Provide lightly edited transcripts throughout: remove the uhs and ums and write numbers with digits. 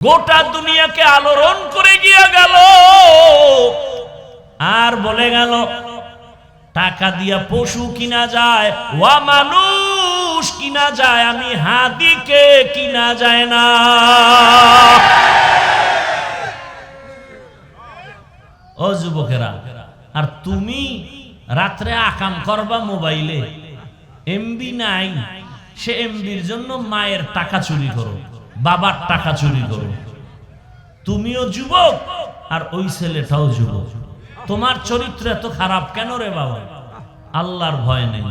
গোটা দুনিয়াকে আলোড়ন করে গিয়ে গেল আর বলে গেল টাকা দিয়া পশু কিনা যায়, ওয়া মানুষ কিনা যায়, আমি হাদিকে কিনা যায় না। ও যুবকেরা, আর তুমি রাত্রে আকাম করবা মোবাইলে, এমবি নাই, সে এমবির জন্য মায়ের টাকা চুরি করো, বাবার টাকা চুরি করো। তুমিও যুবক আর ওই ছেলেটাও যুবক, তোমার চরিত্র এত খারাপ কেন রে বাবা? আল্লাহর ভয় নেই।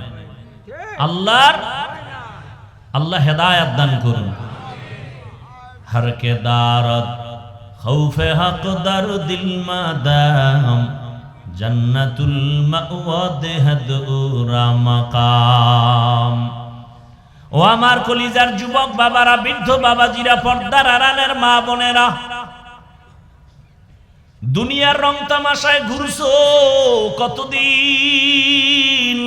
আল্লাহ হেদায়েত দান করুন। হর কে দারদ খৌফে হক দারদিল মাদাম জান্নাতুল মাওয়া দেহদুরা মাকাম। ও আমার কলিজার যুবক বাবারা, বৃদ্ধ বাবাজিরা, পর্দার আড়ালের মা বোনেরা, দুনিয়ার রং তামাশায় ঘুরছো কতদিন?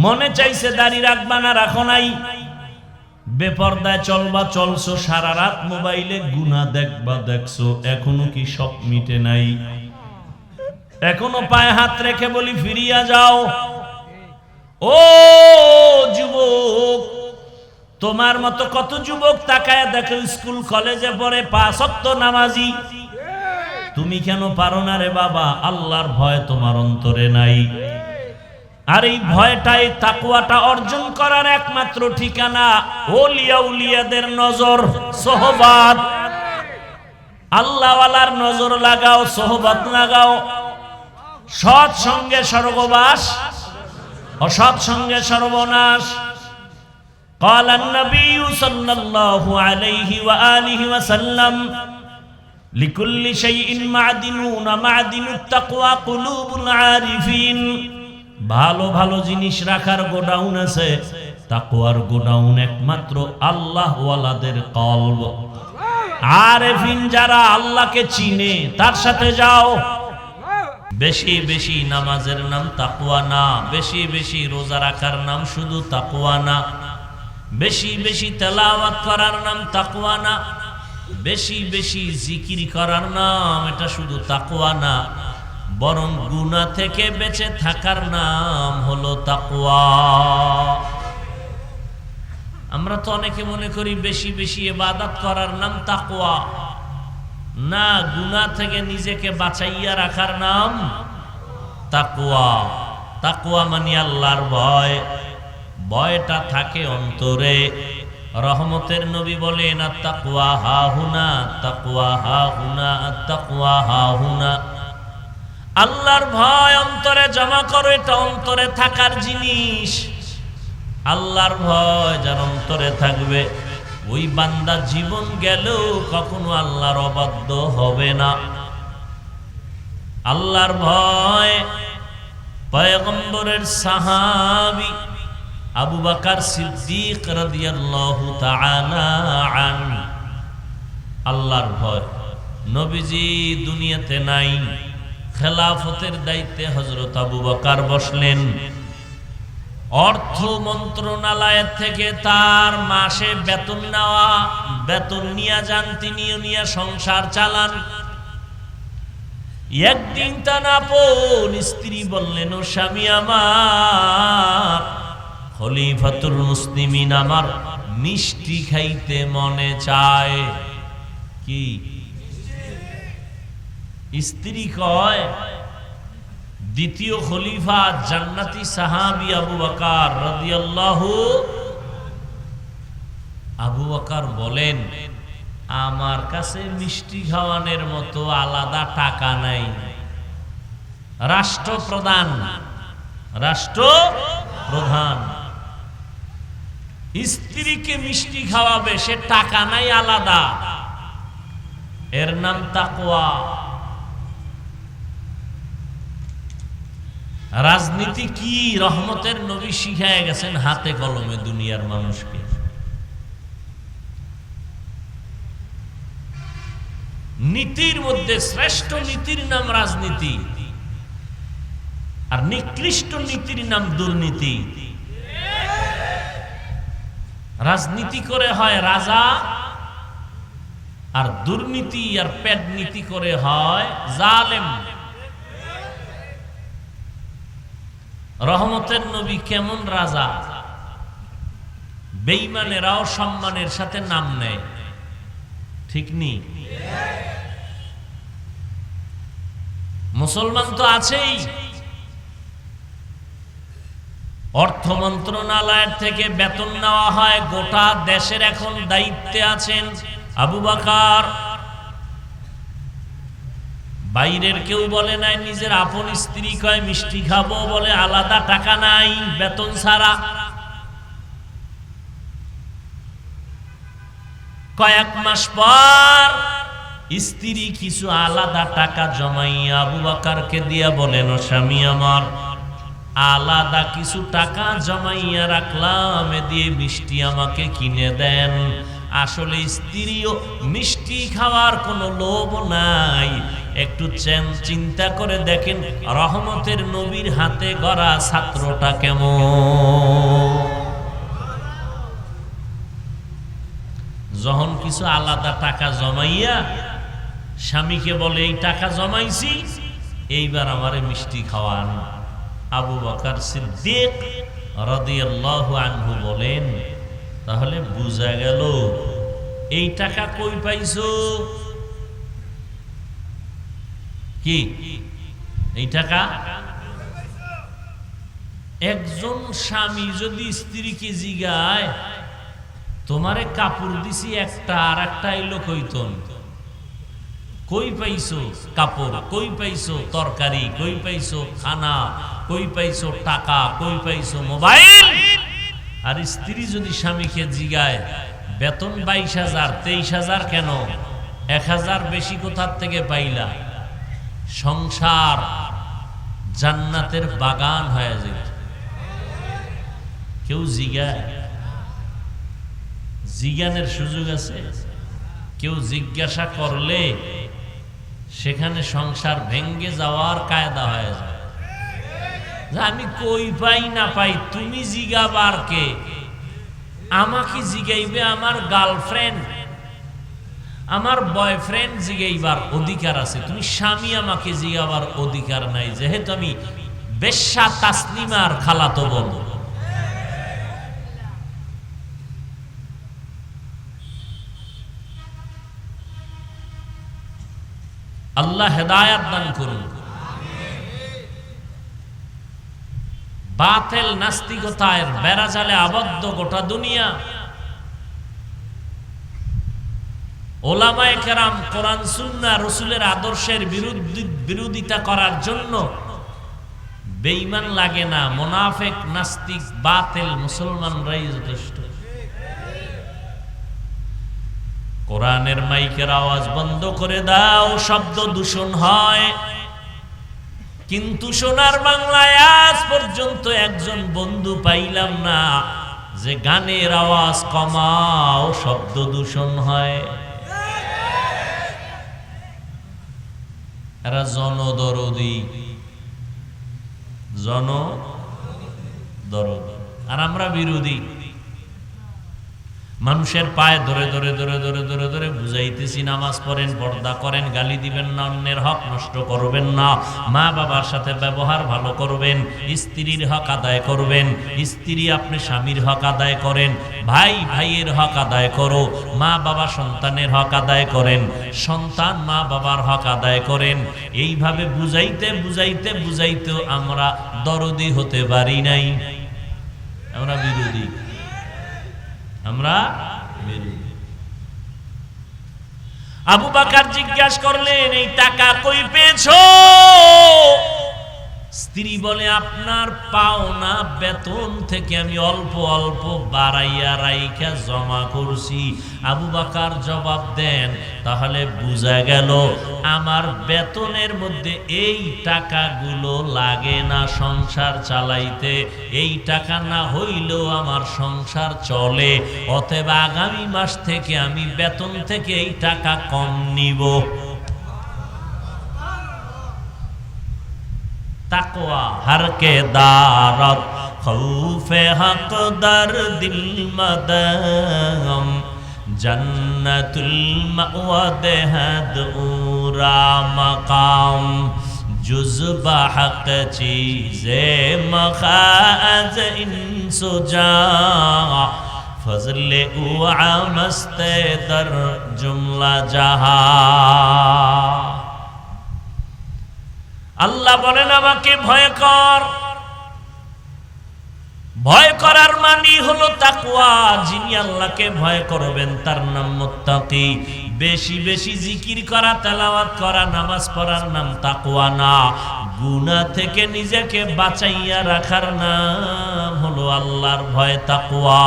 মনে চাইছে দাড়ি রাখবা না, রাখো নাই। বেপর্দায় চলবা, চলছো। সারা রাত মোবাইলে গুনাহ দেখবা, দেখছো। এখনো কি সব মিটে নাই? এখনো পায়ে হাত রেখে বলি ফিরিয়া যাও। ও যুবক, তোমার মতো কত যুবক তাকায় দেখো স্কুল কলেজে পড়ে, 5 ওয়াক্ত নামাজি। তুমি কেন পারো না রে বাবা? আল্লাহর ভয় তোমার অন্তরে নাই। আর এই ভয়টাই তাকওয়াটা অর্জন করার একমাত্র ঠিকানা। ওলিয়া উলিয়াদের নজর, সোহবত, আল্লাহওয়ালার নজর লাগাও, সোহবত লাগাও। সৎ সঙ্গে স্বর্গবাস, অসৎ সঙ্গে সর্বনাশ। قال النبي صلى الله عليه وآله وسلم لكل شيء معدنون معدن التقوى قلوب العارفين। ভালো ভালো জিনিস রাখার গোডাউন আছে, তাকওয়ার গোডাউন একমাত্র আল্লাহ ওয়ালাদের কলব। আরেফিন যারা আল্লাহকে চিনে তার সাথে যাও। বেশি বেশি নামাজের নাম তাকওয়া না, বেশি বেশি রোজা রাখার নাম শুধু তাকওয়া না, বেশি বেশি তেলাওয়াত করার নাম তাকওয়া না, বেশি বেশি জিকির করার নাম এটা শুধু তাকওয়া না, বরং গুনাহ থেকে বেঁচে থাকার নাম হলো তাকওয়া। আমরা তো অনেকে মনে করি বেশি বেশি ইবাদত করার নাম তাকওয়া না, গুনাহ থেকে নিজেকে বাঁচাইয়া রাখার নাম তাকওয়া। তাকওয়া মানে আল্লাহর ভয়। ভয়টা থাকে অন্তরে। রহমতের নবী বলেন, আত-তাকওয়া হাহুনা, তাকওয়া হাহুনা, আত-তাকওয়া হাহুনা। আল্লাহর ভয় অন্তরে জমা করো, এটা অন্তরে থাকার জিনিস। আল্লাহর ভয় যার অন্তরে থাকবে, ওই বান্দা জীবন গেলেও কখনো আল্লাহর অবাধ্য হবে না। আল্লাহর ভয় পয়গম্বরের সাহাবী আবু বকর সিদ্দিক রাদিয়াল্লাহু তাআলা আনহু। আল্লাহর ভয়। নবীজি দুনিয়াতে নাই, খেলাফতের দায়িত্বে হযরত আবু বকর বসলেন। অর্থ মন্ত্রণালয় থেকে তার মাসে বেতন নেওয়া, বেতন নিয়ে যান, তিনিও নিয়ে সংসার চালান। একদিন তার আপন স্ত্রী বললেন, ও স্বামী আমার, খলিফাতুল মুসলিমিন, আমার মিষ্টি খাইতে মনে চায়। কি স্ত্রী কয়? দ্বিতীয় খলিফা জান্নাতি সাহাবী আবু বকর রাদিয়াল্লাহু। আবু বকর বলেন, আমার কাছে মিষ্টি খাওয়ানোর মতো আলাদা টাকা নাই। রাষ্ট্রপ্রধান, রাষ্ট্রপ্রধান স্ত্রীকে মিষ্টি খাওয়াবে, সে টাকা নাই আলাদা। এর নাম তাকওয়া। রাজনীতি কি? রহমতের নবী শিখায় গেছেন হাতে কলমে দুনিয়ার মানুষকে। নীতির মধ্যে শ্রেষ্ঠ নীতির নাম রাজনীতি, আর নিকৃষ্ট নীতির নাম দুর্নীতি। রাজনীতি করে হয় রাজা আর দুর্নীতি আর পেট নীতি করে হয় জালেম। রহমতের নবী কেমন রাজা, বেঈমানেরাও সম্মানের সাথে নাম নেয়, ঠিক নেই? মুসলমান তো আছেই, অর্থ মন্ত্রণালয়ের থেকে বেতন নেওয়া হয়, গোটা দেশের এখন দায়িত্বে আছেন আবু বকর। বাইরের কেউ বলে নাই, নিজের আপন স্ত্রী কয় মিষ্টি খাবো, বলে আলাদা টাকা নাই বেতন ছাড়া। কয়েক মাস পর স্ত্রী কিছু আলাদা টাকা জমাইয়া আবু বকরকে দিয়া বলেন, ও স্বামী আমার, আলাদা কিছু টাকা জমাইয়া রাখলাম, এ দিয়ে মিষ্টি আমাকে কিনে দেন। আসলে স্ত্রীও মিষ্টি খাওয়ার কোনো লোভ নাই। একটু চিন্তা করে দেখেন রহমতের নবীর হাতে গড়া ছাত্রটা কেমন। যখন কিছু আলাদা টাকা জমাইয়া স্বামীকে বলে, এই টাকা জমাইছি, এইবার আমারে মিষ্টি খাওয়ান। আবু বকর সিদ্দিক রাদিয়াল্লাহু আনহু বলেন, তাহলে বুঝা গেল এই টাকা কই পাইছো? কি এই টাকা? একজন স্বামী যদি স্ত্রীকে জিগায়, তোমারে কাপড় দিছি একটা, আর একটা এলো কইতন, কই পাইছো কাপড়, কই পাইছো তরকারি, কই পাইছো খানা, কই পাইছো টাকা, কই পাইছো মোবাইল? আর স্ত্রী যদি স্বামীকে জিগায়, বেতন 22,000, 23,000 কেন, 1,000 বেশি কোথার থেকে পাইলা? সংসার জান্নাতের বাগান হয়ে যায়। কেউ জিগায়? জিজ্ঞানের সুযোগ আছে? কেউ জিজ্ঞাসা করলে সেখানে সংসার ভেঙ্গে যাওয়ার কায়দা হয়ে যায়। আমি কই পাই না পাই, তুমি জিগাবার কে? আমাকে জিগাইবে আমার গার্লফ্রেন্ড, আমার বয়ফ্রেন্ড জিগাইবার অধিকার আছে, তুমি স্বামী আমাকে জিগাবার অধিকার নাই, যেহেতু আমি বেশ্যা তাসলিমার খালাতো বোন। আল্লাহ হেদায়াত দান করুন। বাতিল নাস্তিকতার বেড়াজালে আবদ্ধ গোটা দুনিয়া। ওলামায়ে কেরাম কোরআন সুন্নাহ রাসূলের আদর্শের বিরোধিতা করার জন্য বেঈমান লাগে না, মুনাফিক নাস্তিক বাতিল মুসলমানরাই যথেষ্ট। কোরআনের মাইকের আওয়াজ বন্ধ করে দাও, শব্দ দূষণ হয়। কিন্তু সোনার বাংলায় আজ পর্যন্ত একজন বন্ধু পাইলাম না যে গানের আওয়াজ কমাও, শব্দ দূষণ হয়। এরা জনদরদি, আর আমরা বিরোধী। মানুষের পায়ে ধরে ধরে ধরে ধরে ধরে ধরে বুঝাইতেছি, নামাজ পড়েন, পর্দা করেন, গালি দিবেন না, অন্যের হক নষ্ট করবেন না, মা বাবার সাথে ব্যবহার ভালো করবেন, স্ত্রীর হক আদায় করবেন, স্ত্রী আপনি স্বামীর হক আদায় করেন, ভাই ভাইয়ের হক আদায় করো, মা বাবা সন্তানের হক আদায় করেন, সন্তান মা বাবার হক আদায় করেন। এইভাবে বুঝাইতে বুঝাইতে বুঝাইতেও আমরা দরদি হতে পারি নাই। আমরা বিরোধী, আমরা বিরোধী। আবু বকর জিজ্ঞাসা করলেন, এই টাকা কই পেয়েছো? স্ত্রী বলে, আপনার পাওনা বেতন থেকে আমি অল্প অল্প বাড়াইয়া রাইখা জমা করছি। আবু বকর জবাব দেন, তাহলে বুঝা গেল আমার বেতনের মধ্যে এই টাকাগুলো লাগে না সংসার চালাইতে, এই টাকা না হইলেও আমার সংসার চলে, অতএব আগামী মাস থেকে আমি বেতন থেকে এই টাকা কম নিব। তাকওয়া হরকে দারত খৌফে হক দর দিল মদম জান্নাতুল মাওয়া দেহাদ উরা মাকাম जुज़्बा हक़ चीज़े मखाज़ इंसुजा फज़ले उआ मस्ते दर जुमला जहा। আল্লাহ বলেন আমাকে ভয় কর। ভয় করার মানে হলো তাকওয়া। যিনি আল্লাহকে ভয় করবেন তার নাম মুত্তাকি। বেশি বেশি জিকির করা, তেলাওয়াত করা, নামাজ পড়ার নাম তাকওয়া না। গুনাহ থেকে নিজেকে বাঁচাইয়া রাখার নাম হলো আল্লাহর ভয়, তাকওয়া।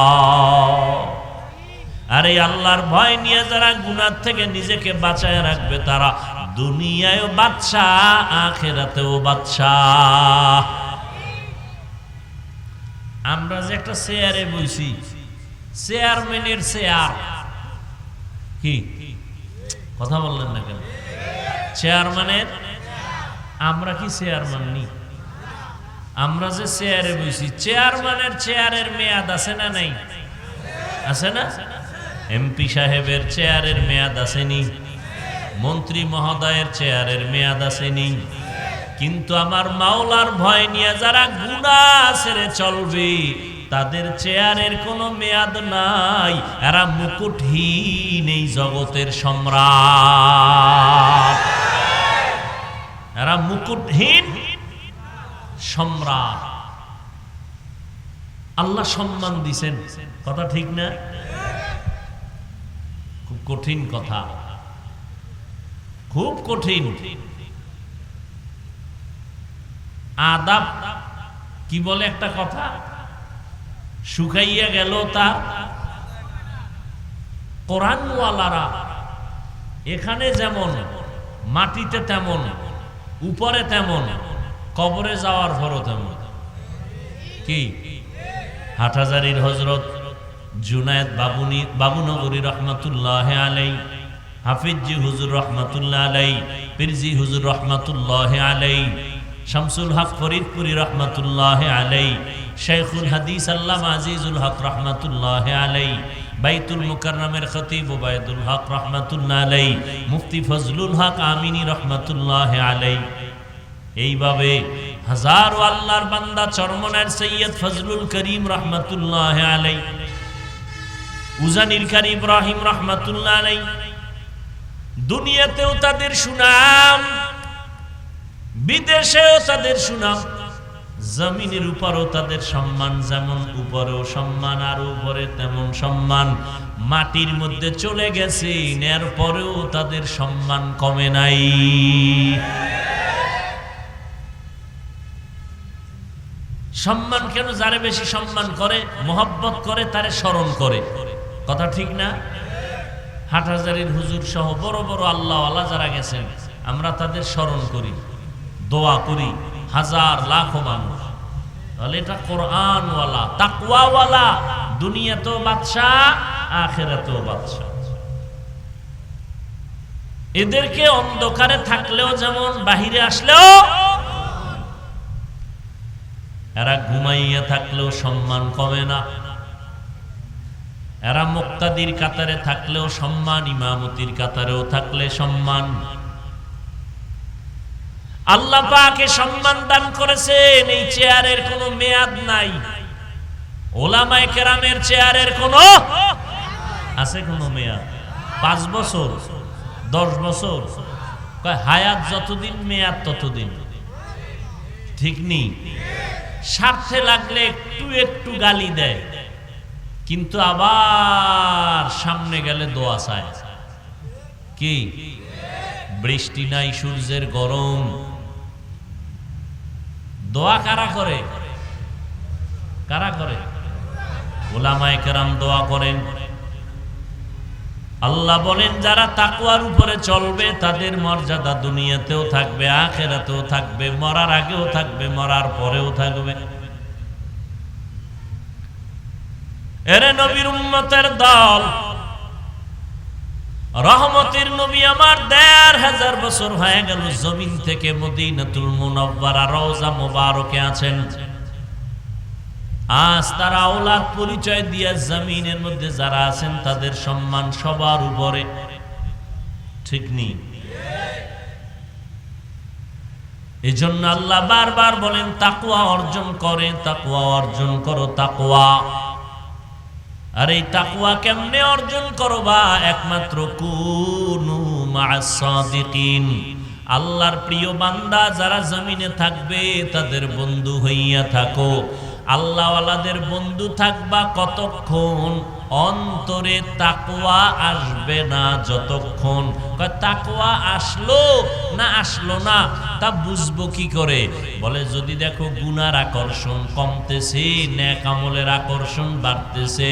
আর এই আল্লাহর ভয় নিয়ে যারা গুনাহ থেকে নিজেকে বাঁচায় রাখবে তারা দুনিয়ায়ও বাদশাহ, আখিরাতেও বাদশাহ। আমরা যে একটা চেয়ারে বইছি, চেয়ারম্যানের চেয়ার কি কথা বললেন না কেন? চেয়ারম্যানের, আমরা কি চেয়ারম্যান নি? আমরা যে চেয়ারে বইছি, চেয়ারম্যানের চেয়ারের মেয়াদ আছে না নাই? আছে না? এমপি সাহেবের চেয়ারের মেয়াদ আসেনি, মন্ত্রী মহোদয়ের চেয়ারের মেয়াদ আসেনি। কিন্তু আমার মাওলার ভয় নিয়ে যারা গুনাহ ছেড়ে চলবে তাদের চেয়ারের কোনো মেয়াদ নাই। এরা মুকুটহীন এই জগতের সম্রাট। এরা মুকুটহীন সম্রাট। আল্লাহ সম্মান দিছেন, কথা ঠিক না? খুব কঠিন কথা, খুব কঠিন। আদাব কি বলে একটা কথা, শুকাইয়া গেল তার। কোরআনওয়ালারা এখানে যেমন মাটিতে তেমন, উপরে তেমন, কবরে যাওয়ার পরও তেমন। কি হাটহাজারীর হযরত জুনায়েদ বাবুনগরী রহমাতুল্লাহ আলাই, হাফিজি হুজুর রহমাতুল্লাহ আলাই, পীরজি হুজুর রহমাতুল্লাহ আলাই, শামসুল হক ফরিদপুরি রহমাতুল্লাহ আলাই, শেখুল হাদিস আল্লামা আজিজুল হক রহমাতুল্লাহ আলাই, বাইতুল মুকাররমের খতিব ওবায়দুল হক রহমাতুল্লাহ আলাই, মুফতি ফজলুল হক আমিনী রহমাতুল্লাহ আলাই। এইভাবে হাজারো আল্লাহর বান্দা, চরমনার সৈয়দ ফজলুল করিম রহমাতুল্লাহ আলাই, উজানির কারি ইব্রাহিম রহমাতুল্লাহ আলাই। দুনিয়াতেও তাদের সুনাম, বিদেশেও তাদের সুনাম, জমিনের উপরও তাদের সম্মান। যেমন উপরেও সম্মান, আর উপরে তেমন সম্মান। মাটির মধ্যে চলে গেছে, এর পরেও তাদের সম্মান কমে নাই। সম্মান কেন? যারে বেশি সম্মান করে, মহব্বত করে, তারে স্মরণ করে, কথা ঠিক না? হাটহাজারীর হুজুর সহ বড় বড় আল্লাহওয়ালা যারা গেছেন, আমরা তাদের স্মরণ করি, দোয়া করি, হাজার লাখো মানুষ। তাহলে এটা কোরআনওয়ালা, তাকওয়াওয়ালা, দুনিয়াতেও বাদশাহ, আখিরাতেও বাদশাহ। এদেরকে অন্ধকারে থাকলেও যেমন, বাহিরে আসলেও, এরা ঘুমাইয়া থাকলেও সম্মান কমে না। এরা মুক্তাদির কাতারে থাকলেও সম্মান, ইমামতির কাতারেও থাকলে সম্মান। আল্লাহ পাকে সম্মান দান করেছেন। এই চেয়ারের কোনো মেয়াদ নাই। ওলামায়ে কেরামের চেয়ারের কোনো আছে কোনো মেয়াদ? 5 বছর, 10 বছর, হায়াত যতদিন মেয়াদ ততদিন। ঠিক নেই? স্বার্থে লাগলে একটু একটু গালি দেয়, কিন্তু আবার সামনে গেলে দোয়া চায়। কি বৃষ্টি নাই, সূর্যের গরম, দোয়া কারা করে? কারা করে? ওলামায়ে কেরাম দোয়া করেন। আল্লাহ বলেন যারা তাকওয়ার উপরে চলবে তাদের মর্যাদা দুনিয়াতেও থাকবে, আখিরাতেও থাকবে, মরার আগেও থাকবে, মরার পরেও থাকবে। এরে নবীর উম্মতের দল, রহমতের নবী আমার ১৫০০ বছর হয়ে গেল জমিন থেকে মদিনাতুল মুনাওয়ারা রওজা মুবারকে আছেন। আজ তারা আওলাদ পরিচয় দিয়ে জমিনের মধ্যে যারা আছেন তাদের সম্মান সবার উপরে, ঠিক নেই? এই জন্য আল্লাহ বারবার বলেন তাকওয়া অর্জন করে, তাকওয়া অর্জন করো, তাকওয়া। আর এই তাকওয়া কেমনে অর্জন করবা? একমাত্র কুনু মা'আস সাদিকিন, আল্লাহর প্রিয় বান্দা যারা জমিনে থাকবে তাদের বন্ধু হইয়া থাকো। আল্লাহওয়ালাদের বন্ধু থাকবা কতক্ষণ? অন্তরে তাকওয়া আসবে না যতক্ষণ। তাকওয়া আসলো না আসলো না তা বুঝবো কি করে? বলে যদি দেখো গুনার আকর্ষণ কমতেছে, নেক আমলের আকর্ষণ বাড়তেছে,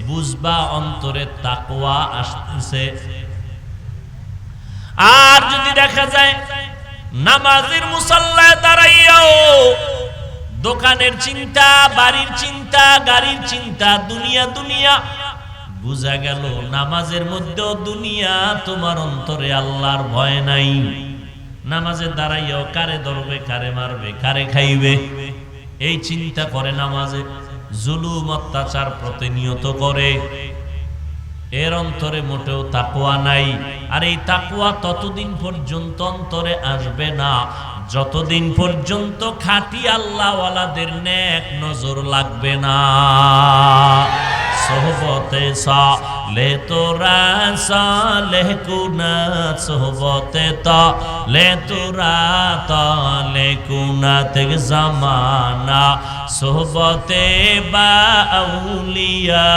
বুঝবা অন্তরে তাকওয়া আসতেছে। আর যদি দেখা যায় নামাজের মুসাল্লায় দাঁড়াইয়াও দোকানের চিন্তা, বাড়ির চিন্তা, গাড়ির চিন্তা, দুনিয়া দুনিয়া, বুঝা গেল নামাজের মধ্যেও দুনিয়া, তোমার অন্তরে আল্লাহর ভয় নাই। নামাজে দাঁড়াইয়াও কারে ধরবে, কারে মারবে, কারে খাইবে, এই চিন্তা করে নামাজে। জুলুম অত্যাচার প্রতিনিয়ত করে, এর অন্তরে মোটেও তাকওয়া নাই। আর এই তাকওয়া ততদিন পর্যন্ত অন্তরে আসবে না যতদিন পর্যন্ত খাঁটি আল্লাহওয়ালাদের নেক নজর লাগবে না। সোহবতে সালে তোরা সালেহ কুনা, সোহবতে তালে তোরা তালে কুনা তেগ জামানা, সোহবতে বা আউলিয়া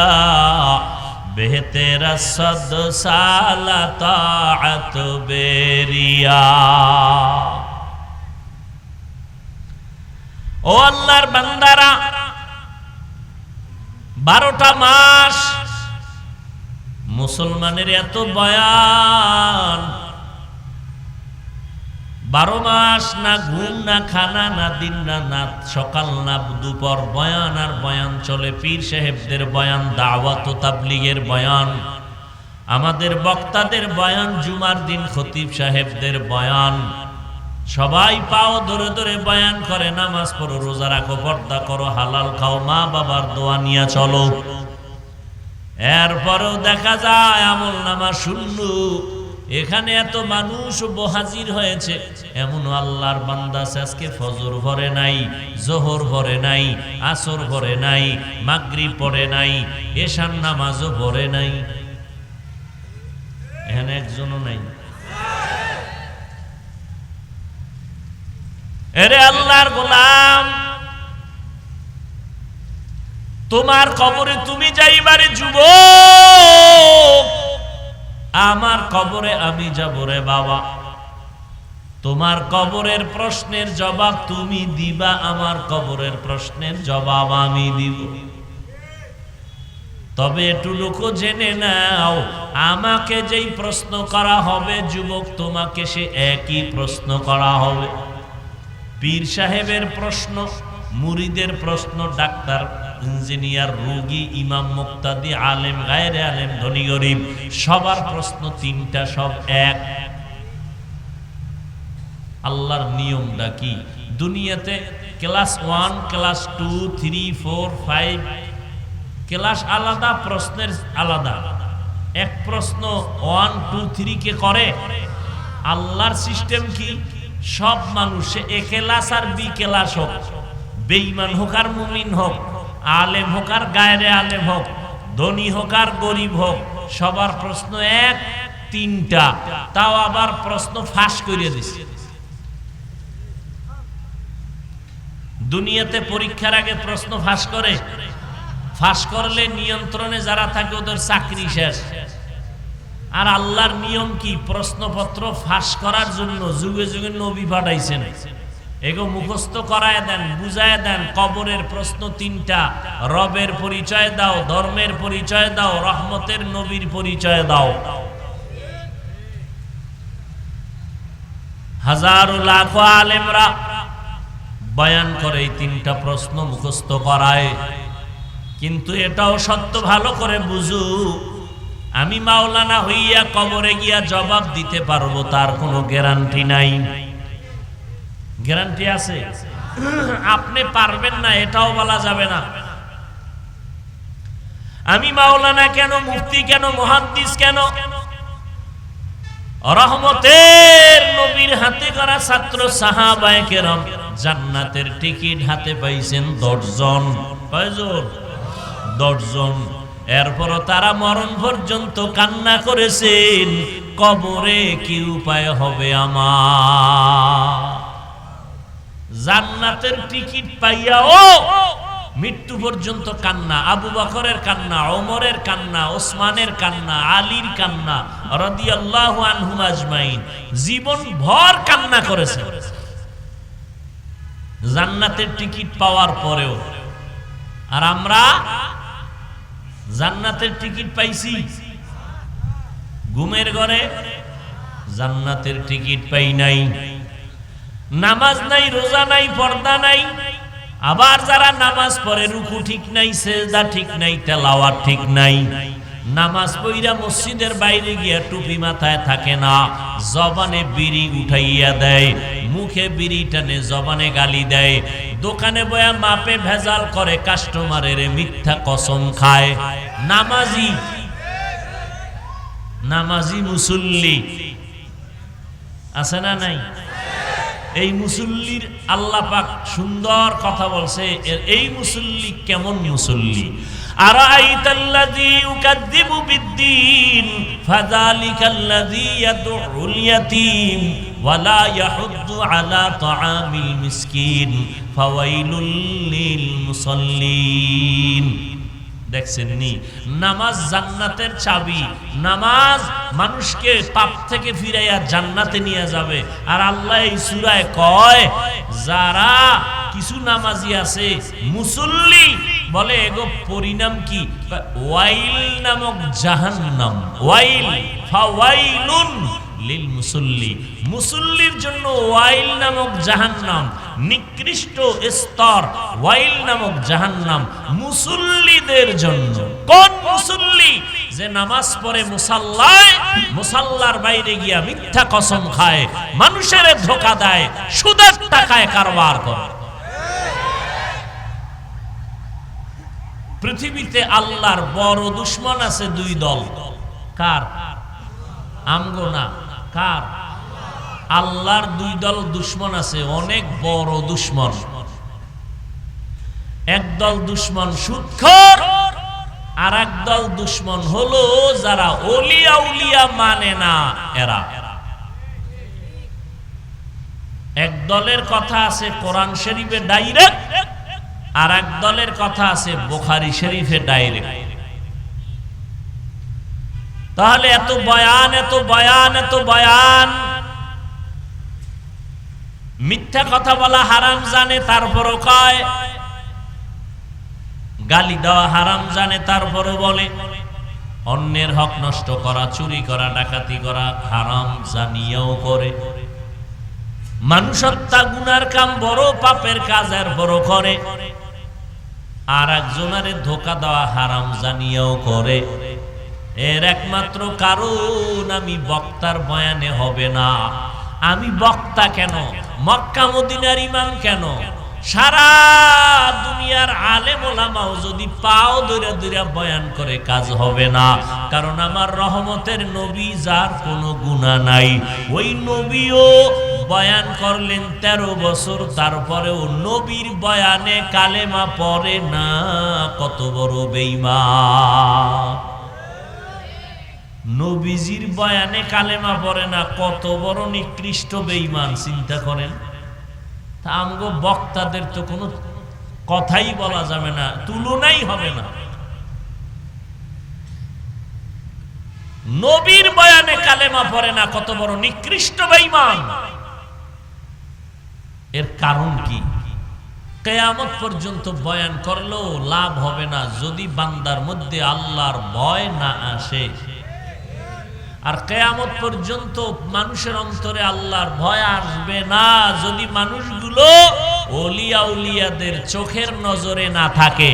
বেহতেরা সদ সালা তাআত বেরিয়া। ও আল্লাহর বান্দারা, 12টা মাস মুসলমানের এত বয়ান, 12 মাস না ঘুম না খানা না দিন না রাত, সকাল না দুপুর বয়ান আর বয়ান চলে। পীর সাহেবদের বয়ান, দাওয়াত ও তাবলীগের বয়ান, আমাদের বক্তাদের বয়ান, জুমার দিন খতিব সাহেবদের বয়ান, সবাই পাও ধরে ধরে বয়ান করে। নামাজ পড়ো, রোজা রাখো, পর্দা করো, হালাল খাও, মা বাবার দোয়া নিয়ে চলো। এরপরেও দেখা যায় আমল নামা শূন্য। এখানে এত মানুষ হাজির হয়েছে, এমন আল্লাহর বান্দা আজকে ফজর ভরে নাই, জোহর ভরে নাই, আসর ভরে নাই, মাগরিব পড়ে নাই, এশার নামাজও ভরে নাই। এখানে একজনও নাই। এরে আল্লাহর গোলাম, তোমার কবরে তুমি যাইবারে যুবক, আমার কবরে আমি যাব রে বাবা। তোমার কবরের প্রশ্নের জবাব তুমি দিবা, আমার কবরের প্রশ্নের জবাব আমি দিব। তবে এটুকু জেনে নাও, আমাকে যেই প্রশ্ন করা হবে যুবক, তোমাকে সে একই প্রশ্ন করা হবে। পীর সাহেবের প্রশ্ন, মুরিদের প্রশ্ন, ডাক্তার, ইঞ্জিনিয়ার, রোগী, ইমাম, মুক্তাদি, আলেম, গায়রে আলেম, ধনী গরিব, সবার প্রশ্ন তিনটা, সব এক। আল্লাহর নিয়মটা কি? দুনিয়াতে ক্লাস 1, ক্লাস 2, 3, 4, 5 ক্লাস আলাদা, প্রশ্নের আলাদা। এক প্রশ্ন 1, 2, 3 কে করে। আল্লাহর সিস্টেম কি? সব মানুষে এ ক্লাস আর বি ক্লাস হোক, বেঈমান হোক আর মুমিন হোক, আলেম হোক আর গায়রে আলেম হোক, ধনী হোক আর গরিব হোক, সবার প্রশ্ন এক, তিনটা। তাও আবার প্রশ্ন ফাঁস করে দিছে। দুনিয়াতে পরীক্ষার আগে প্রশ্ন ফাঁস করে, ফাঁস করলে নিয়ন্ত্রণে যারা থাকে ওদের চাকরি শেষ। আর আল্লাহর নিয়ম কি? প্রশ্নপত্র ফাঁস করার জন্য যুগে যুগে নবী পাঠাইছেন। এগো মুখস্থ করায় দেন, বুঝায় দেন। কবরের প্রশ্ন তিনটা: রবের পরিচয় দাও, ধর্মের পরিচয় দাও, রহমতের নবীর পরিচয় দাও। হাজারো লাখো আলেমরা বয়ান করে এই তিনটা প্রশ্ন মুখস্থ করায়। কিন্তু এটাও সত্য, ভালো করে বুঝু, আমি মাওলানা হইয়া কবরে গিয়া জবাব দিতে পারবো তার কোনো গ্যারান্টি নাই। গ্যারান্টি আছে? আপনি পারবেন না এটাও বলা যাবে না। আমি মাওলানা কেন, মুফতি কেন, মুহাদ্দিস কেন? রহমতের নবীর হাতে করা ছাত্র সাহাবায়ে কেরাম জান্নাতের টিকিট হাতে পাইছেন 10 জন। কয়জন? 10 জন। এরপরও তারা মরণ পর্যন্ত কান্না করেছেন, কবরে কি উপায় হবে আমার? জান্নাতের টিকিট পাইয়াও মৃত্যু পর্যন্ত কান্না। আবু বকরের কান্না, ওমরের কান্না, ওসমানের কান্না, আলীর কান্না রাদিয়াল্লাহু আনহুম আজমাইন, জীবন ভর কান্না করেছে জান্নাতের টিকিট পাওয়ার পরেও। আর আমরা জান্নাতের টিকিট পাইছি, ঘুমের ঘরে জান্নাতের টিকিট পাই নাই। নামাজ নাই, রোজা নাই, পর্দা নাই। আবার যারা নামাজ পড়ে রুকু ঠিক নাই, সেজদা ঠিক নাই, তেলাওয়াত ঠিক নাই। নামাজ পড়া মসজিদের বাইরে গিয়া টুপি মাথায় থাকে না, জবানে বিড়ি উঠাইয়া দেয়, মুখে বিড়ি টানে, জবানে গালি দেয়, দোকানে বয়া মাপে ভেজাল করে, কাস্টমারের মিথ্যা কসম খায়। নামাজি, নামাজি মুসল্লি আছে না নাই? এই মুসল্লির আল্লাহ পাক সুন্দর কথা বলছে। এই মুসল্লি কেমন মুসল্লি? আরাইতাল্লাযী ইউকাযযিবু বিদ্দীন ফাযালিকাল্লাযী ইয়াদউল ইয়াতীম ওয়া লা ইয়াহুদ্দু আলা তাআমিল মিসকিন ফাওয়াইলুল লিল মুসাল্লিন। দেখছেন নি, নামাজ জান্নাতের চাবি। নামাজ মানুষকে পাপ থেকে ফিরাইয়া জান্নাতে নিয়ে যাবে। আর আল্লাহ এই সূরায় কয়, যারা কিছু নামাজি আছে মুসল্লি, বলে এগো পরিণাম কি? ওয়াইল নামক জাহান্নাম। ওয়াইল, ফাওয়াইলুন লিল মুসল্লি, মুসল্লির জন্য ওয়াইল নামক জাহান্নাম, নিকৃষ্ট স্তর ওয়াইল নামক জাহান্নাম মুসল্লিদের জন্য। কোন মুসল্লি? যে নামাজ পড়ে মুসাল্লায়, মুসাল্লার বাইরে গিয়া মিথ্যা কসম খায়, মানুষের ধোঁকা দেয়, সুদের টাকায় কারবার করে। পৃথিবীতে আল্লাহর বড় দুশমন আছে 2 দল। কার? আমগো না, কার? আল্লাহর 2 দল দুশমন আছে, অনেক বড় দুশমন। এক দল দুশমন সুদখোর, আর এক দল দুশমন হলো যারা ওলিয়া উলিয়া মানে না এরা। এক দলের কথা আছে কোরআন শরীফে ডাইরেক্ট, আর এক দলের কথা আছে বুখারী শরীফে ডাইরেক্ট। তাহলে এত বয়ান, এত বয়ান, এত বয়ান, মিথ্যা কথা বলা হারাম জানে তারপরও কয়, গালি দেওয়া হারাম জানে তারপরও বলে, অন্যের হক নষ্ট করা, চুরি করা, ডাকাতি করা হারাম জানিয়েও করে, মানুষ হত্যা গুনার কাম, বড় পাপের কাজ এরপরও করে, আর একজনের ধোঁকা দেওয়া হারাম জানিয়েও করে। এর একমাত্র কারণ আমি বক্তার বয়ানে হবে না। আমি বক্তা কেন? মক্কা মদিনার ইমাম কেন? সারা দুনিয়ার আলেম ওলামাও যদি পাও ধরে ধরে বয়ান করে কাজ হবে না। কারণ আমার রহমতের নবী যার কোনো গুনাহ নাই, ওই নবীও বয়ান করলেন 13 বছর, তারপরেও নবীর বয়ানে কালেমা পড়ে না। কত বড় বেঈমান! নবীজির বয়ানে কালেমা পড়ে না, কত বড় নিকৃষ্ট বেঈমান! চিন্তা করেন। তা আমগো বক্তাদের তো কোনো কথাই বলা যাবে না, তুলনাই হবে না। নবীর বয়ানে কালেমা পড়ে না, কত বড় নিকৃষ্ট বেঈমান! এর কারণ কি? কিয়ামত পর্যন্ত বয়ান করলেও লাভ হবে না যদি বান্দার মধ্যে আল্লাহর ভয় না আসে। আর কিয়ামত পর্যন্ত মানুষের অন্তরে আল্লাহর ভয় আসবে না যদি মানুষগুলো ওলিয়া উলিয়াদের চোখের নজরে না থাকে।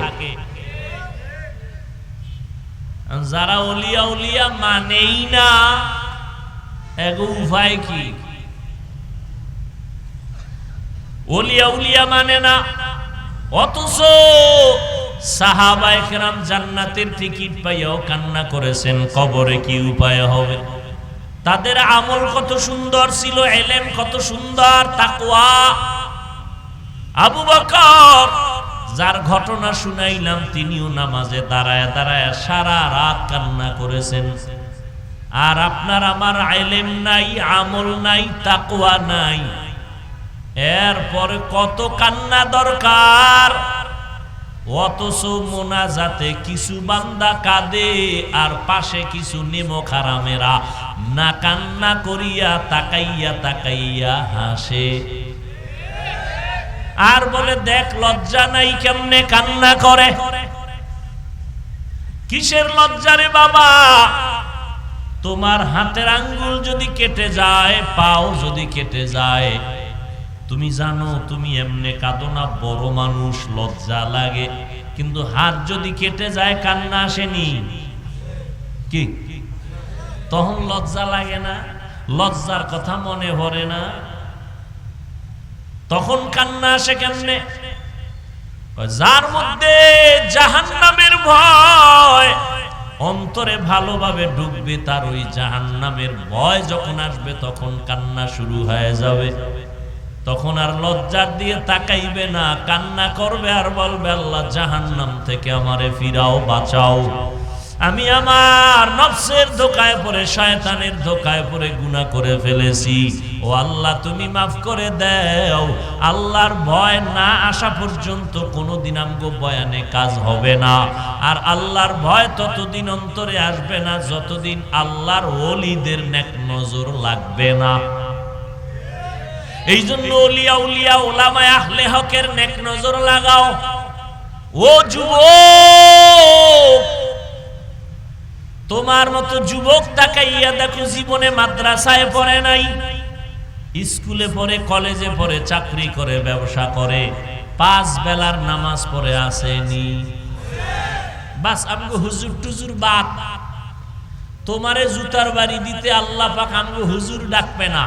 যারা ওলিয়া উলিয়া মানেই না, এগো উপায় কি? ওলিয়া উলিয়া মানে না, অথচ সাহাবায়ে কেরাম জান্নাতের টিকিট পাইয়াও কান্না করেছেন, কবরে কি উপায় হবে। তাদের আমল কত সুন্দর ছিল, ইলম কত সুন্দর, তাকওয়া। আবু বকর যার ঘটনা শুনাইলাম, তিনিও নামাজে দাঁড়ায় দাঁড়ায় সারা রাত কান্না করেছেন। আর আপনার আমার ইলম নাই, আমল নাই, তাকওয়া নাই, এরপরে কত কান্না দরকার। অথচ মোনাজাতে কিছু বান্দা কাঁদে আর পাশে কিছু নেমক হারামেরা না কান্না করিয়া তাকাইয়া তাকাইয়া হাসে আর বলে, দেখ লজ্জা নাই কেমনে কান্না করে। কিসের লজ্জা রে বাবা? তোমার হাতের আঙ্গুল যদি কেটে যায়, পাও যদি কেটে যায়, তুমি জানো তুমি এমনে কাঁদো না, বড় মানুষ, লজ্জা লাগে। কিন্তু হাত যদি কেটে যায় কান্না আসেনি কি? তখন লজ্জা লাগে না? লজ্জার কথা মনে পড়ে না? তখন কান্না আসে কেমনে? যার মধ্যে জাহান্নামের ভয় অন্তরে ভালোভাবে ঢুকবে, তার ওই জাহান্নামের ভয় যখন আসবে তখন কান্না শুরু হয়ে যাবে। তখন আর লজ্জার দিয়ে তাকাইবে না, কান্না করবে আর বলবে, আল্লাহ জাহান্নাম থেকে আমারে ফিরাও, বাঁচাও। আমি আমার নফসের ধোঁকায় পড়ে, শয়তানের ধোঁকায় পড়ে গুনাহ করে ফেলেছি। ও আল্লাহ তুমি মাফ করে দাও। আল্লাহর ভয় না আসা পর্যন্ত কোনোদিন আমগো বয়ানে কাজ হবে না। আর আল্লাহর ভয় ততদিন অন্তরে আসবে না যতদিন আল্লাহর ওলিদের নেক নজর লাগবে না। এই জন্য ওলিয়া উলিয়া ওলামায়ে আহলে হকের নেক নজর লাগাও। ও যুবক, তোমার মতো যুবক তাকাইয়া দেখো, জীবনে মাদ্রাসায় পড়ে নাই, স্কুলে পড়ে, কলেজে পড়ে, চাকরি করে, ব্যবসা করে, 5 বেলার নামাজ পড়ে আসেনি। বাস আমগো হুজুর টুজুর বাদ। তোমারে জুতার বাড়ি দিতে আল্লাহ পাক আমগো হুজুর ডাকবে না।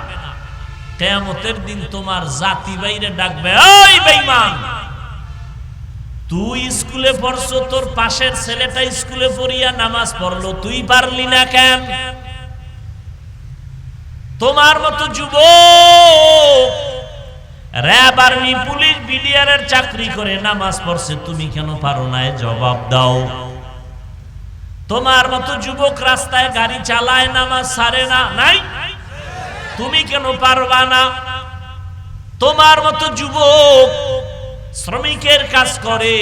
কিয়ামতের দিন তোমার জাতি বাইরে ডাকবে, ওই বেঈমান, তুই স্কুলে পড়ছো, তোর পাশের ছেলেটা স্কুলে পড়িয়া নামাজ পড়লো, তুই পারলি না কেন? তোমার মতো যুবক র‍্যাব, আর্মি, পুলিশ, বিডিআরের চাকরি করে নামাজ পড়ছে, তুমি কেন পারো না? জবাব দাও। তোমার মতো যুবক রাস্তায় গাড়ি চালায়, নামাজ ছাড়ে না, নাই, তুমি কেন পারবা না? তোমার মতো যুবক শ্রমিকের কাজ করে,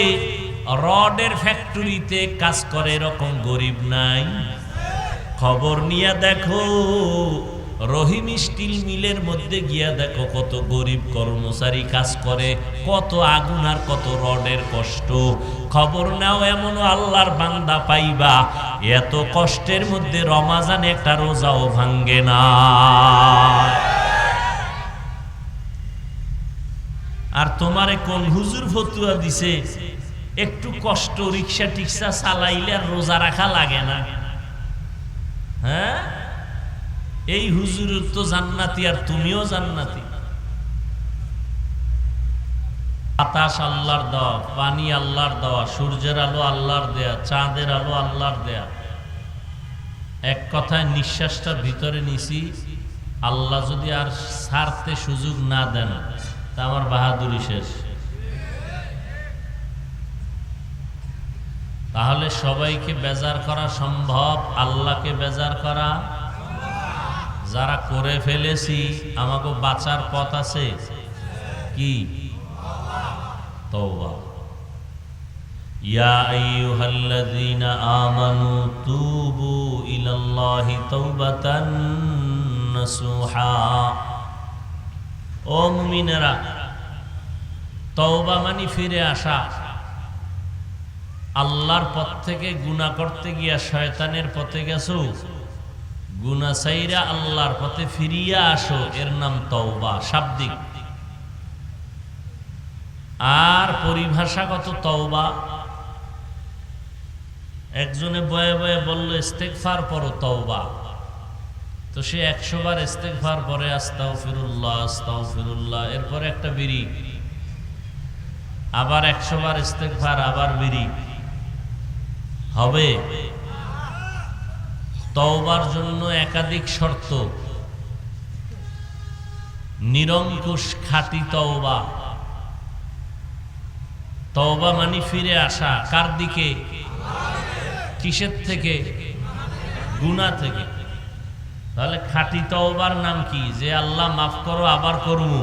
রডের ফ্যাক্টরিতে কাজ করে, এরকম গরিব নাই? খবর নিয়ে দেখো, রহিম স্টিল মিলের মধ্যে গিয়া দেখো কত গরিব কর্মচারী কাজ করে, কত আগুন আর কত রডের কষ্ট। খবর নাও, এমন আল্লাহর বান্দা পাইবা এত কষ্টের মধ্যে রমাজানে একটা রোজাও ভাঙ্গে না। আর তোমারে কোন হুজুর ফতুয়া দিছে একটু কষ্ট রিক্সা টিক্সা চালাইলে আর রোজা রাখা লাগে না? হ্যাঁ, এই হুজুর তো জান্নাতি আর তুমিও জান্নাতি। বাতাস আল্লাহর দেওয়া, পানি আল্লাহর দেওয়া, সূর্যের আলো আল্লাহর দেয়া, চাঁদের আলো আল্লাহর দেয়া। এক কথায় নিঃশ্বাসটা ভিতরে নিছি, আল্লাহ যদি আর ছাড়তে সুযোগ না দেন তা আমার বাহাদুরি শেষ। তাহলে সবাইকে বেজার করা সম্ভব, আল্লাহকে বেজার করা? যারা করে ফেলেছি আমাকে বাঁচার পথ আছে কি? তওবা। ইয়া আইয়ুহাল্লাযীনা আমানু তুবু ইলাল্লাহি তাওবাতান নাসুহা। ও মুমিনেরা, তওবা মানে ফিরে আসা। আল্লাহর পথ থেকে গুনাহ করতে গিয়া শয়তানের পথে গেছো, গুনাহ ছাইরা আল্লাহর পথে ফিরিয়া আসো, এর নাম তওবা শাব্দিক। আর পরিভাষাগত তওবা, একজনে বয়ে বয়ে বলল ইস্তেগফার পড়ো তওবা, তো সে 100 বার ইস্তেগফার পরে আস্তাগফিরুল্লাহ আস্তাগফিরুল্লাহ, এরপরে একটা বিড়ি, আবার 100 বার ইস্তেগফার, আবার বিড়ি হবে? তওবার জন্য একাধিক শর্ত, নিরঙ্কুশ খাঁটি তওবা। তওবা মানে ফিরে আসা কার দিকে? কিসের থেকে? গুনাহ থেকে। তাহলে খাঁটি তওবার নাম কি? যে আল্লাহ মাফ করো আবার করবো,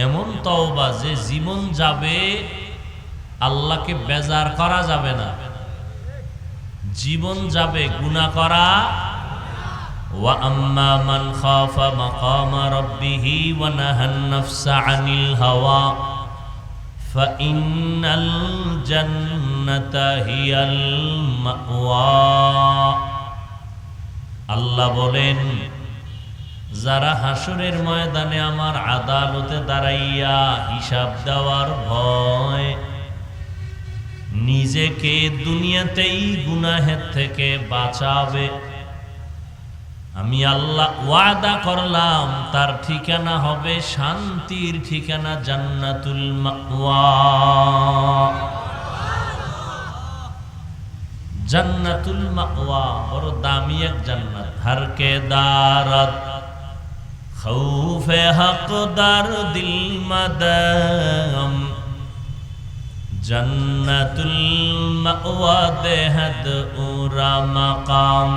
এমন তওবা যে জীবন যাবে আল্লাহকে বেজার করা যাবে না, জীবন যাবে গুনাহ করা। ওয়া আম্মা মান খাফা মাকামা রাব্বিহি ওয়া নাহান নাফসা আনিল হাওয়া ফাইন্নাল জান্নাতা হিয়াল মাওয়া। আল্লাহ বলেন, যারা হাসরের ময়দানে আমার আদালতে দাঁড়াইয়া হিসাব দেওয়ার ভয় নিজেকে দুনিয়াতেই গুনাহের থেকে বাঁচাবে, আমি আল্লাহ ওয়াদা করলাম তার ঠিকানা হবে শান্তির ঠিকানা, জান্নাতুল মাওয়া। জান্নাতুল মাওয়া বড় দামি এক জান্নাত। হর কে দারত খৌফে হকদার দিল মদম, জান্নাতুল মাওয়া দেহদ উরা মাকাম,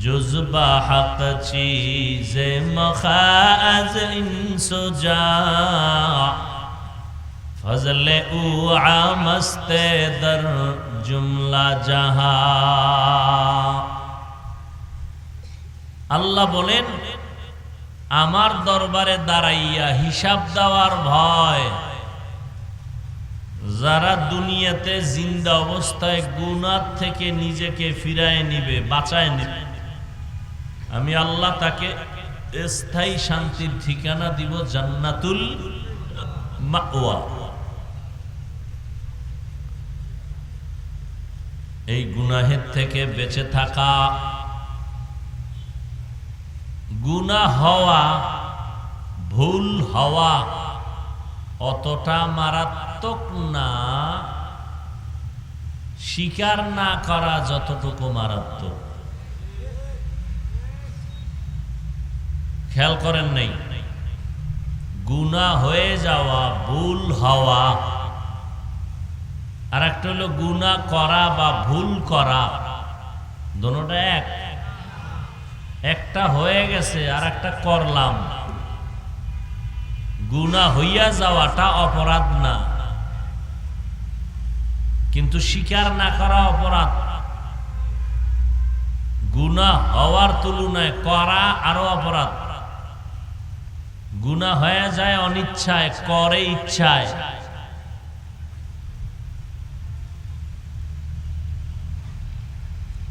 জুজবা হক চীজে মখাজ ইনসুজা, ফজলে উ আমস্তে দর জুমলা জাহা। আল্লাহ বলেন, আমার দরবারে দাঁড়াইয়া হিসাব দেওয়ার ভয় যারা দুনিয়াতে জিন্দা অবস্থায় গুনাহ থেকে নিজেকে ফিরায় নিবে, বাঁচায় নিবে, আমি আল্লাহ তাকে স্থায়ী শান্তির ঠিকানা দিব, জান্নাতুল মাওয়া। এই গুনাহের থেকে বেঁচে থাকা, গুনাহ হওয়া, ভুল হওয়া অতটা মারাত্মক না, স্বীকার না করা যতটুকু মারাত্মক। খেয়াল করেন নাই? গুনাহ হয়ে যাওয়া, ভুল হওয়া, আর একটা হলো গুনাহ করা বা ভুল করা, দুটোটা এক। একটা হয়ে গেছে আর একটা করলাম। গুনাহ হইয়া যাওয়াটা অপরাধ না, কিন্তু স্বীকার না করা অপরাধ। গুনাহ হওয়ার তুলনায় করা আরো অপরাধ। গুনাহ হয়ে যায় অনিচ্ছায়, করে ইচ্ছায়।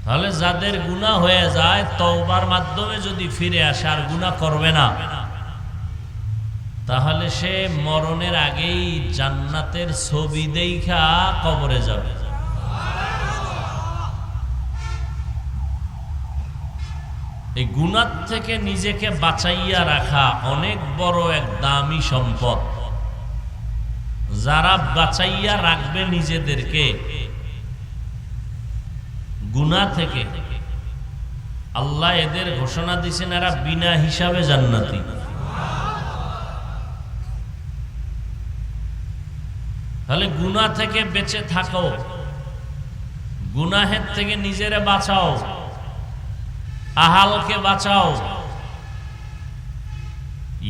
তাহলে যাদের গুনাহ হয়ে যায় তওবার মাধ্যমে যদি ফিরে আসে আর গুনাহ করবে না, তাহলে সে মরণের আগেই জান্নাতের ছবি দেখা কবরে যাবে। এই গুনাহ থেকে নিজেকে বাঁচাইয়া রাখা অনেক বড় এক দামি সম্পদ। যারা বাঁচাইয়া রাখবে নিজেদেরকে গুনাহ থেকে, আল্লাহ এদের ঘোষণা দিয়েছেন এরা বিনা হিসাবে জান্নাতি। তাহলে গুনাহ থেকে বেঁচে থাকো, গুনাহের থেকে নিজেরে বাঁচাও, আহালকে বাঁচাও।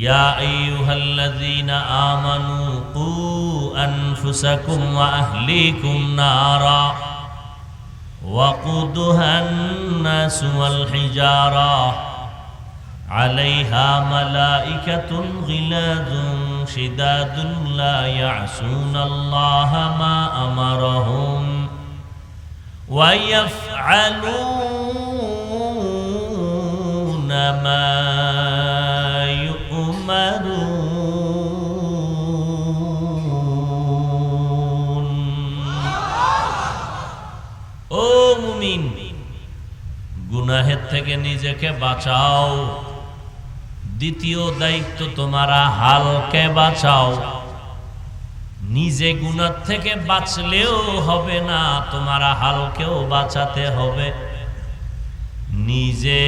ইয়া আইয়ুহাল্লাযীনা আমানু কু আনফুসাকুম ওয়া আহলিকুম নারা ওয়াকুদুহান নাস ওয়াল হিজারা আলাইহা মালাইকাতুন গিলাযুন শিদাদুন লা ইয়াসুনাল্লাহা মা আমারাহুম ওয়া ইয়াফআলুনা মা ইউমারুন। ও মুমিন, গুনাহের থেকে নিজেকে বাঁচাও। দ্বিতীয় দায়িত্ব, তোমারা হালকে বাঁচাও। নিজে গুনাহ থেকে বাঁচলেও হবে না, তোমার আহালকেও বাঁচাতে হবে। নিজে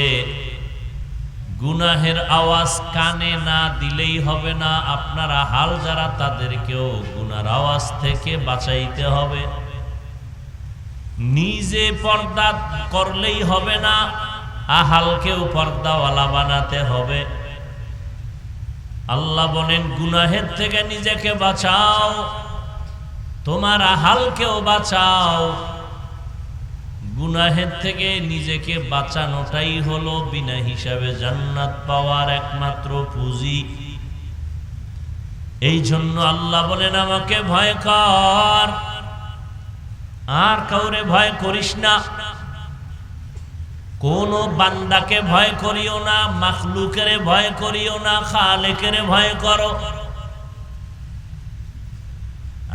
গুনাহের আওয়াজ কানে না দিলেই হবে না, আপনার আহাল যারা তাদেরকেও গুনার আওয়াজ থেকে বাঁচাইতে হবে। নিজে পর্দা করলেই হবে না, আহালকেও পর্দাওয়ালা বানাতে হবে। আল্লাহ বলেন গুনাহের থেকে নিজেকে বাঁচাও, তোমার আহালকেও বাঁচাও। গুনাহের থেকে নিজেকে বাঁচানোটাই হলো বিনা হিসাবে জান্নাত পাওয়ার একমাত্র পুঁজি। এই জন্য আল্লাহ বলেন আমাকে ভয় কর, আর কাউরে ভয় করিস না। কোন বান্দাকে ভয় করিও না, মাখলুকের ভয় করিও না, খালেকের ভয় করো।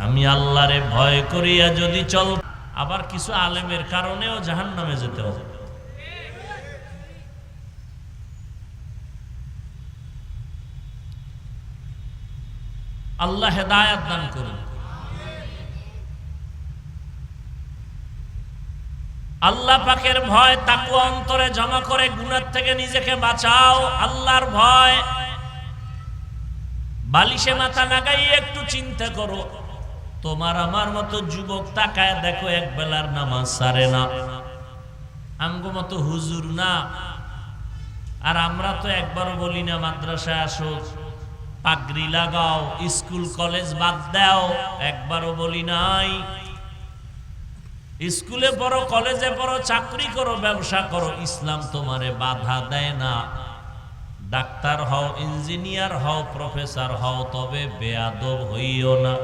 আমি আল্লাহরে ভয় করিয়া যদি চল, আবার কিছু আলেমের কারণেও জাহান্নামে যেতে হবে। আল্লাহ হেদায়েত দান করুন। আল্লাহ পাকের ভয় তাকওয়া অন্তরে জমা করে গুনাহ থেকে নিজেকে বাঁচাও। আল্লাহর ভয় বালিশে মাথা লাগাইয়ে একটু চিন্তা করো। তোমার আমার মতো যুবক তাকায় দেখো, এক বেলার নামাজ সারে না, আমগো মতো হুজুর না। আর আমরা তো একবারও বলি না মাদ্রাসায় আসো, পাগড়ি লাগাও, স্কুল কলেজ বাদ দাও, একবারও বলি নাই। স্কুলে পড়ো, কলেজে পড়ো, চাকরি করো, ব্যবসা করো, ইসলাম তোমারে বাধা দেয় না। ডাক্তার হও, ইঞ্জিনিয়ার হও, প্রফেসর হও, তবে বেয়াদব হইও না।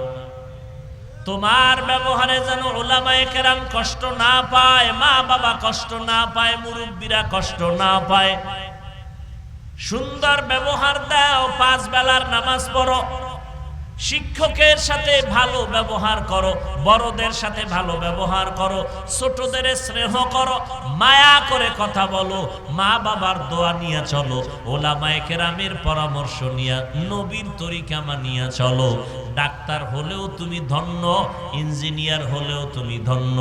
তোমার ব্যবহারে যেন উলামায়ে কেরাম কষ্ট না পায়, মা বাবা কষ্ট না পায়, মুরব্বীরা কষ্ট না পায়। সুন্দর ব্যবহার দাও, 5 বেলার নামাজ পড়ো, শিক্ষকের সাথে ভালো ব্যবহার করো, বড়দের সাথে ভালো ব্যবহার করো, ছোটদের স্নেহ করো, মায়া করে কথা বলো, মা বাবার দোয়া নিয়ে চলো, উলামায়ে কেরামের পরামর্শ নিয়ে নবীর তরিকা মানিয়া চলো। ডাক্তার হলেও তুমি ধন্য, ইঞ্জিনিয়ার হলেও তুমি ধন্য।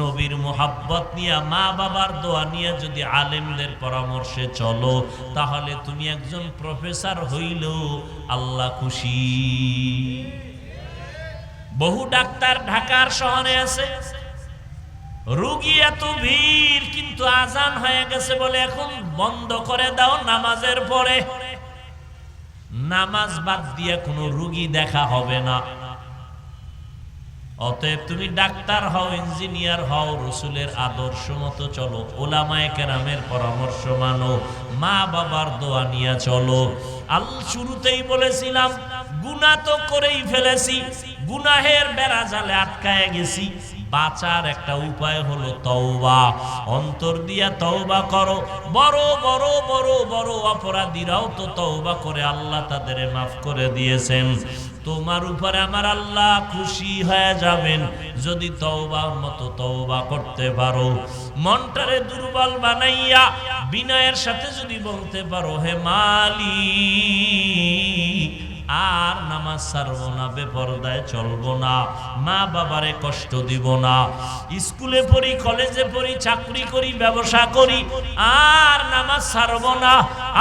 নবীর মোহাব্বত নিয়ে, মা বাবার দোয়া নিয়ে যদি আলেমদের পরামর্শে চলো, তাহলে তুমি একজন প্রফেসর হইলেও আল্লাহ খুশি। বহু ডাক্তার ঢাকার শহরে আছে, রোগী এত ভিড়, কিন্তু আজান হয়ে গেছে বলে এখন বন্ধ করে দাও নামাজের পরে। নামাজ বাদ দিয়ে কোনো রোগী দেখা হবে না। অতএব তুমি ডাক্তার হও, ইঞ্জিনিয়ার হও, রসুলের আদর্শ মতো চলো, উলামায়ে কেরামের পরামর্শ মানো, মা বাবার দোয়া নিয়ে চলো। শুরুতেই বলেছিলাম গুনাহ তো করেই ফেলেছি, গুনাহের বেড়া জালে আটকায় গেছি। বাঁচার একটা উপায় হলো তওবা। অন্তর দিয়া তওবা করো। বড় বড় বড় বড় অপরাধীরাও তো তওবা করে আল্লাহ তাদের মাফ করে দিয়েছেন। তোমার উপরে আমার আল্লাহ খুশি হয়ে যাবেন যদি তওবার মতো তওবা করতে পারো। মনটারে দুর্বল বানাইয়া বিনয়ের সাথে যদি বলতে পারো, হে মালিক, আর নামাজ ছাড়বো না, বেপরদায় চলবো না, মা বাবারে কষ্ট দিব না, স্কুলে পড়ি, কলেজে পড়ি, চাকরি করি, ব্যবসা করি, আর নামাজ ছাড়বো না।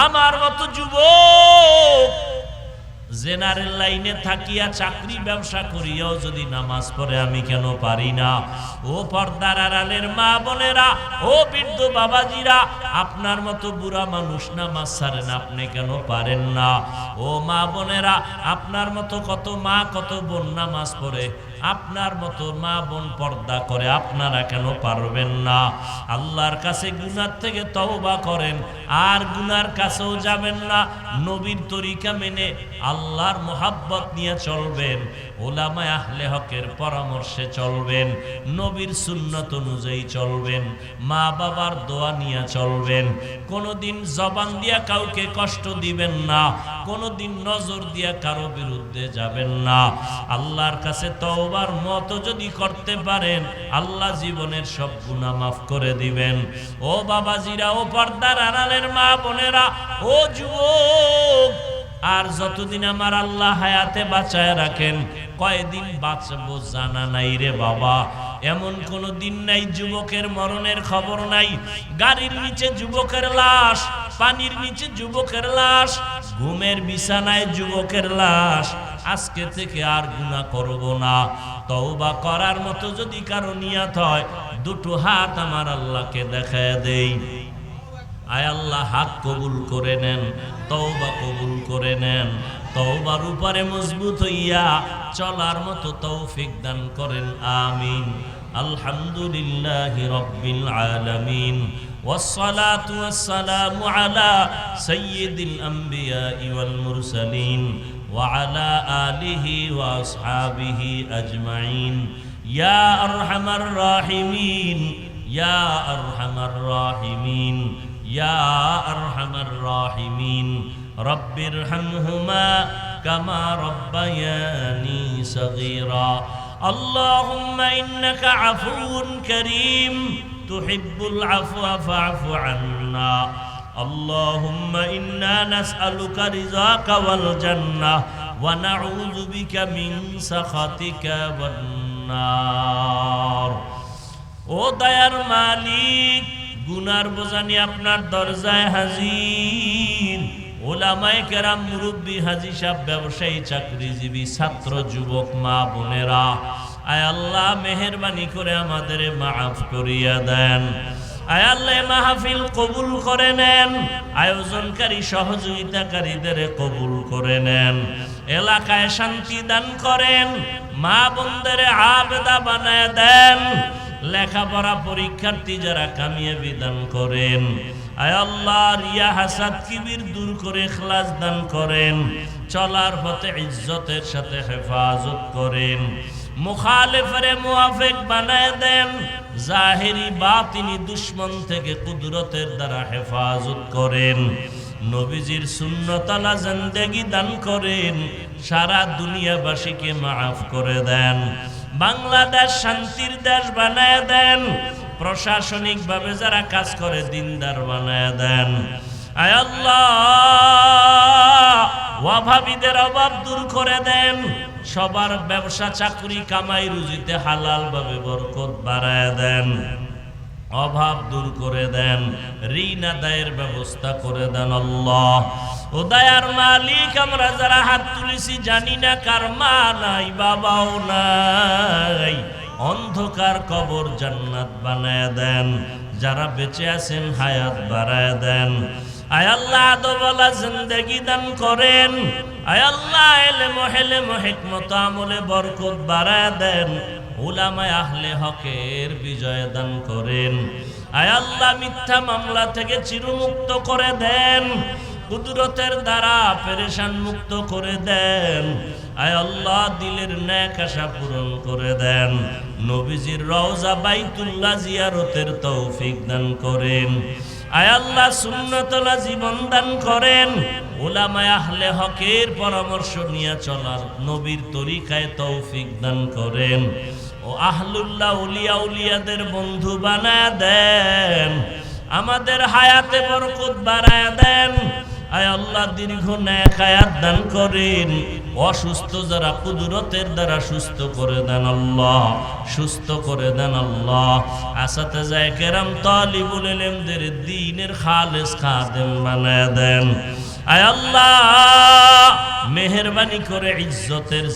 আমার মতো যুবক জেনারেল লাইনে থাকিয়া চাকরি ব্যবসা করিয়াও যদি নামাজ পড়ে আমি কেন পারি না? ও পর্দার আড়ালের মা বোনেরা, ও বৃদ্ধ বাবাজিরা, আপনার মতো বুড়া মানুষ নামাজ ছাড়েন, আপনি কেন পারেন না? ও মা বোনেরা, আপনার মতো কত মা কত বোন নামাজ পড়ে, আপনার মতো মা বোন পর্দা করে, আপনারা কেন পারবেন না? আল্লাহর কাছে গুনার থেকে তওবা করেন, আর গুনার কাছেও যাবেন না। নবীর তরিকা মেনে আল্লাহর মোহাব্বত নিয়ে চলবেন, উলামায়ে আহলে হকের পরামর্শে চলবেন, নবীর সুন্নত অনুযায়ী চলবেন, মা বাবার দোয়া নিয়ে চলবেন। কোনোদিন জবান দিয়া কাউকে কষ্ট দিবেন না, কোনোদিন নজর দিয়া কারো বিরুদ্ধে যাবেন না। আল্লাহর কাছে তওবার মতো যদি করতে পারেন, আল্লাহ জীবনের সব গুনাহ মাফ করে দিবেন। ও বাবাজিরা, ও পর্দার আড়ালের মা বোনেরা, ও যুবক, আর যতদিন আমার আল্লাহ হায়াতে বাঁচায় রাখেন, কয়দিন বাঁচবো জানা নাই রে বাবা। এমন কোন দিন নাই যুবকের মরণের খবর নাই। গাড়ির নিচে যুবকের লাশ, পানির নিচে যুবকের লাশ, ঘুমের বিছানায় যুবকের লাশ। আজকে থেকে আর গুনাহ করব না। তওবা করার মতো যদি কারো নিয়ত হয়, দুটো হাত আমার আল্লাহকে দেখায় দেই। আয় আল্লাহ, হাত কবুল করে নেন, তওবা কবুল করে নেন। তওবার উপরে মজবুত হইয়া চলার মতো তৌফিক দান করেন, আমিন। আলহামদুলিল্লাহি রাব্বিল আলামিন, ওয়াসসালাতু ওয়াসসালামু আলা সাইয়্যিদিল আমবিয়াই ওয়াল মুরসালিন ওয়া আলা আলিহি ওয়া আসহাবিহি আজমাইন। ইয়া আরহামার রাহিমিন, ইয়া আরহামার রাহিমিন, ইয়া আরহামার রাহিমিন। রব্বিরহামহুমা কামা রব্বায়ানি সগীরা। আল্লাহুম্মা ইন্নাকা আফুউন কারীম তুহিব্বুল আফওয়া ফা'ফু আন্না। আল্লাহুম্মা ইন্না নাসআলুকা রিযাকা ওয়াল জান্নাহ ওয়া নাউযু বিকা মিন সাখাতিকা ওয়ান নার। ও দয়ার মালিক, গুনার বোঝা নিয়ে আপনার দরজায় হাজির। ওলামায়ে কেরাম, মুরব্বী, হাজী সাহেব, ব্যবসায়ী, চাকরিজীবী, ছাত্র, যুবক, মা বোনেরা, আয় আল্লাহ মেহেরবানি করে আমাদের মাফ করিয়া দেন। আয় আল্লাহ মাহফিল কবুল করে নেন, আয়োজনকারী সহযোগিতাকারীদের কবুল করে নেন। এলাকায় শান্তি দান করেন, মা বোনদের আবেদা বানায় দেন। লেখাপড়া পরীক্ষার্থী যারা কামিয়াবি দান করেন। আয় আল্লাহ রিয়া হাসাদ কিবির দূর করে ইখলাস দান করেন। চলার পথে ইজ্জতের সাথে হেফাজত করেন। মুখালিফরে মুওয়াফিক বানায় দেন। জাহেরি বাতিনি দুশমন থেকে কুদরতের দ্বারা হেফাজত করেন। নবীজির সুন্নতালা জিন্দেগি দান করেন। সারা দুনিয়াবাসীকে মাফ করে দেন। বাংলাদেশ শান্তির দেশ বানায় দেন। প্রশাসনিক ভাবে যারা কাজ করে দিনদার বানায় দেন। আয় আল্লাহ অভাবীদের অভাব দূর করে দেন। সবার ব্যবসা, চাকরি, কামাই, রুজিতে হালাল ভাবে বরকত বাড়ায় দেন। অভাব দূর করে দেন। ঋণ আদায়ের ব্যবস্থা করে দেন আল্লাহ। ও দয়ার মালিক, আমরা যারা হাত তুলেছি জানি না কার মা নাই, বাবাও নাই। অন্ধকার কবর জান্নাত বানায় দেন। যারা বেঁচে আছেন হায়াত বাড়ায় দেন। আয় আল্লাহ আদবওয়ালা জিন্দেগি দান করেন। আয় আল্লাহ ইলম হিকমত আমলে বরকত বাড়ায় দেন। উলামায়ে আহলে হকের বিজয় দান করেন। আয় আল্লাহ মিথ্যা মামলা থেকে চিরমুক্ত করে দেন। কুদরতের দ্বারা পেরেশান মুক্ত করে দেন। আয় আল্লাহ দিলের নেক আশা পূরণ করে দেন। নবীজির রওজা বাইতুল্লাহ জিয়ারতের তৌফিক দান করেন। আয় আল্লাহ সুন্নতলা জীবন দান করেন। উলামায়ে আহলে হকের পরামর্শ নিয়ে চলার নবীর তরিকায় তৌফিক দান করেন। ও আহলুল্লাহ উলিয়া উলিয়াদের বন্ধু বানায় দেন। আমাদের হায়াতে বরকত বাড়ায় দেন। আয় আল্লাহ দীর্ঘ নেক হায়াত দান করেন। অসুস্থ যারা কুদরতের দ্বারা সুস্থ করে দেন আল্লাহ, সুস্থ করে দেন আল্লাহ। আসাতেজায়ে কেরাম, তালিবুল ইলমদের দ্বীনের খালেস খাদেম বানায় দেন। আয় আল্লাহ মেহেরবানি করে ইজ্জতের